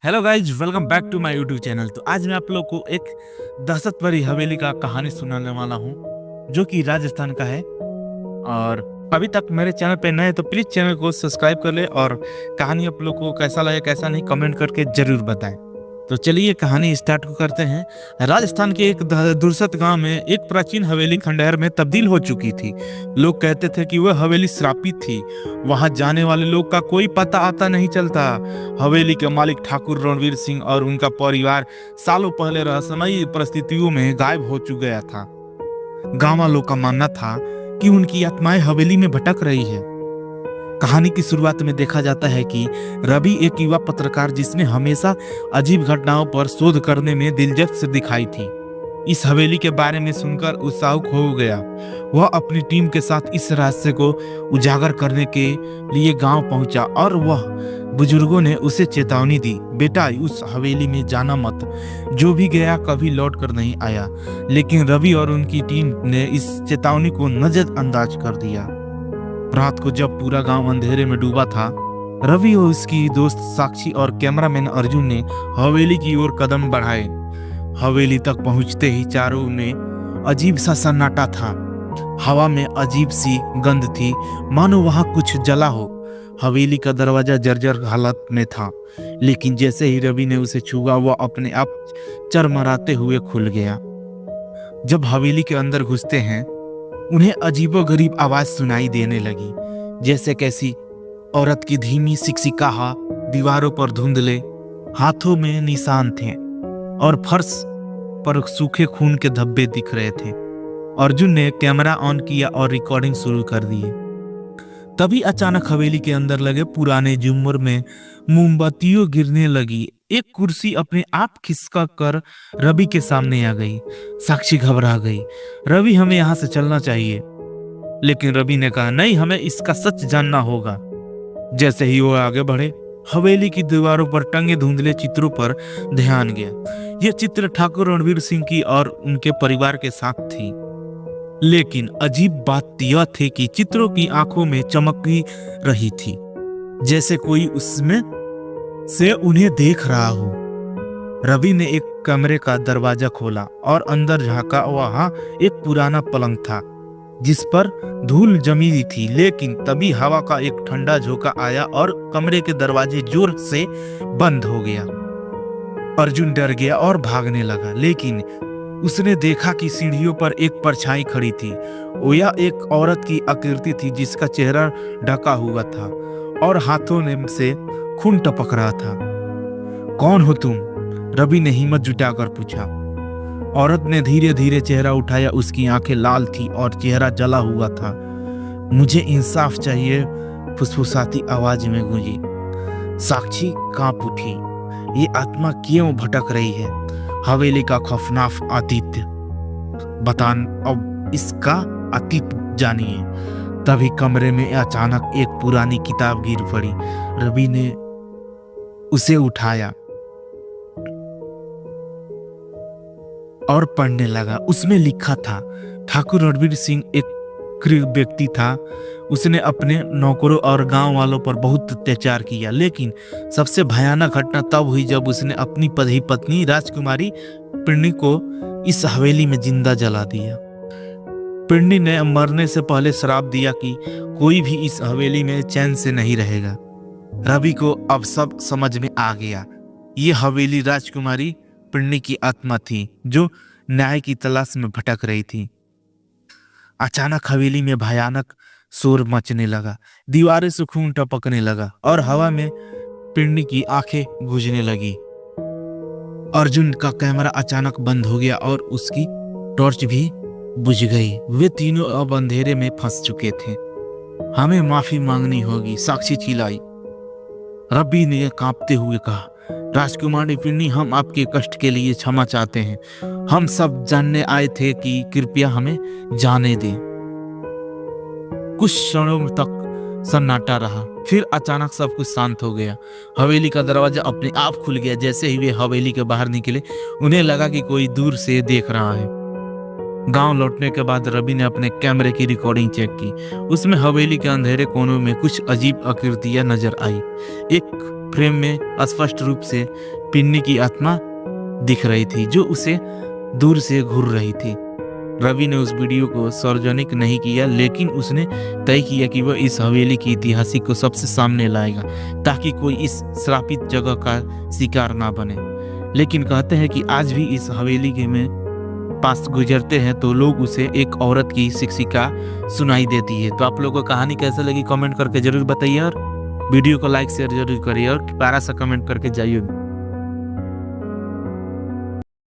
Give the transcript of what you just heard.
Hello guys, welcome back to my YouTube channel. तो आज मैं आप लोग को एक दहशत भरी हवेली का कहानी सुनाने वाला हूँ जो कि राजस्थान का है। और अभी तक मेरे चैनल पे नए तो प्लीज चैनल को सब्सक्राइब कर ले और कहानी आप लोग को कैसा लगे कैसा नहीं कमेंट करके जरूर बताएं। तो चलिए कहानी स्टार्ट करते हैं। राजस्थान के एक दुर्गत गांव में एक प्राचीन हवेली खंडहर में तब्दील हो चुकी थी। लोग कहते थे कि वह हवेली श्रापित थी। वहां जाने वाले लोग का कोई पता आता नहीं चलता। हवेली के मालिक ठाकुर रणवीर सिंह और उनका परिवार सालों पहले रहस्यमयी परिस्थितियों में गायब हो चुका गया था। गांव वालों का मानना था कि उनकी आत्माएं हवेली में भटक रही है। कहानी की शुरुआत में देखा जाता है कि रवि एक युवा पत्रकार जिसने हमेशा अजीब घटनाओं पर शोध करने में दिलचस्पी दिखाई थी, इस हवेली के बारे में सुनकर उत्साहित हो गया। वह अपनी टीम के साथ इस रहस्य को उजागर करने के लिए गांव पहुंचा और वह बुजुर्गों ने उसे चेतावनी दी, बेटा उस हवेली में जाना मत, जो भी गया कभी लौट कर नहीं आया। लेकिन रवि और उनकी टीम ने इस चेतावनी को नजरअंदाज कर दिया। रात को जब पूरा गांव अंधेरे में डूबा था, रवि और उसकी दोस्त साक्षी और कैमरामैन अर्जुन ने हवेली की ओर कदम बढ़ाए। हवेली तक पहुंचते ही चारों में अजीब सा सन्नाटा था। हवा में अजीब सी गंध थी, मानो वहां कुछ जला हो। हवेली का दरवाजा जर्जर हालत में था, लेकिन जैसे ही रवि ने उसे छुआ वह अपने आप चरमराते हुए खुल गया। जब हवेली के अंदर घुसते हैं उन्हें अजीबोगरीब आवाज सुनाई देने लगी, जैसे कैसी औरत की धीमी सिकसिकाहा। दीवारों पर धुंधले हाथों में निशान थे और फर्श पर सूखे खून के धब्बे दिख रहे थे। अर्जुन ने कैमरा ऑन किया और रिकॉर्डिंग शुरू कर दी। तभी अचानक हवेली के अंदर लगे पुराने झूमर में मोमबत्तियों गिरने लगी। एक कुर्सी अपने आप खिसका कर रवि के सामने आ गई। साक्षी घबरा गई। रवि, हमें यहाँ से चलना चाहिए। लेकिन रवि ने कहा, नहीं, हमें इसका सच जानना होगा। जैसे ही वो आगे बढ़े, हवेली की दीवारों पर टंगे धुंधले चित्रों पर ध्यान गया। ये चित्र ठाकुर रणवीर सिंह की और उनके परिवार के साथ थी। लेकिन अजीब बात यह थी कि चित्रों की आंखों में चमकी रही थी, जैसे कोई उसमें से उन्हें देख रहा हो। रवि ने एक कमरे का दरवाजा खोला और अंदर झांका। वहां एक पुराना पलंग था जिस पर धूल जमी थी। लेकिन तभी हवा का एक ठंडा झोंका आया और कमरे के दरवाजे जोर से बंद हो गया। अर्जुन डर गया और भागने लगा, लेकिन उसने देखा कि सीढ़ियों पर एक परछाई खड़ी थी। वो यह एक औरत की आकृति थी जिसका चेहरा ढका हुआ था और हाथों में से खून टपक रहा था। कौन हो तुम? रवि ने हिम्मत जुटाकर पूछा। औरत ने धीरे धीरे चेहरा उठाया। उसकी आंखें लाल थी और चेहरा जला हुआ था। मुझे इंसाफ चाहिए, फुसफुसाती आवाज में गूंजी। साक्षी कांप उठी। ये आत्मा क्यों भटक रही है? हवेली का खौफनाक अतीत बतान, अब इसका अतीत जानिए। तभी कमरे में अचानक एक पुरानी किताब गिर पड़ी। रवि ने उसे उठाया और पढ़ने लगा। उसमें लिखा था, ठाकुर रणवीर सिंह एक क्रूर व्यक्ति था। उसने अपने नौकरों और गांव वालों पर बहुत अत्याचार किया। लेकिन सबसे भयानक घटना तब हुई जब उसने अपनी पत्नी राजकुमारी पिंडी को इस हवेली में जिंदा जला दिया। पिंडी ने मरने से पहले श्राप दिया कि कोई भी इस हवेली में चैन से नहीं रहेगा। रवि को अब सब समझ में आ गया। ये हवेली राजकुमारी पिंडी की आत्मा थी जो न्याय की तलाश में भटक रही थी। अचानक हवेली में भयानक शोर मचने लगा। दीवारें से खून टपकने लगा और हवा में पिंडी की आंखें गूंजने लगी। अर्जुन का कैमरा अचानक बंद हो गया और उसकी टॉर्च भी बुझ गई। वे तीनों अब अंधेरे में फंस चुके थे। हमें माफी मांगनी होगी, साक्षी चिल्लाई। रवि ने कांपते हुए कहा, राजकुमारी पिंडी, हम आपके कष्ट के लिए क्षमा चाहते हैं। हम सब जानने आए थे कि कृपया हमें जाने दें। कुछ क्षणों तक सन्नाटा रहा, फिर अचानक सब कुछ शांत हो गया। हवेली का दरवाजा अपने आप खुल गया। जैसे ही वे हवेली के बाहर निकले, उन्हें लगा कि कोई दूर से देख रहा है। गांव लौटने के बाद रवि ने अपने कैमरे की रिकॉर्डिंग चेक की। उसमें हवेली के अंधेरे कोनों में कुछ अजीब आकृतियां नजर आई। एक फ्रेम में स्पष्ट रूप से पिन्नी की आत्मा दिख रही थी जो उसे दूर से घूर रही थी। रवि ने उस वीडियो को सार्वजनिक नहीं किया, लेकिन उसने तय किया कि वह इस हवेली की इतिहास को सबसे सामने लाएगा ताकि कोई इस श्रापित जगह का शिकार ना बने। लेकिन कहते हैं कि आज भी इस हवेली के में पास गुजरते हैं तो लोग उसे एक औरत की शिक्षिका सुनाई देती है। तो आप लोगों को कहानी कैसे लगी कमेंट करके जरूर बताइए और वीडियो को लाइक शेयर जरूर करिए और प्यारा सा कमेंट करके जाइए।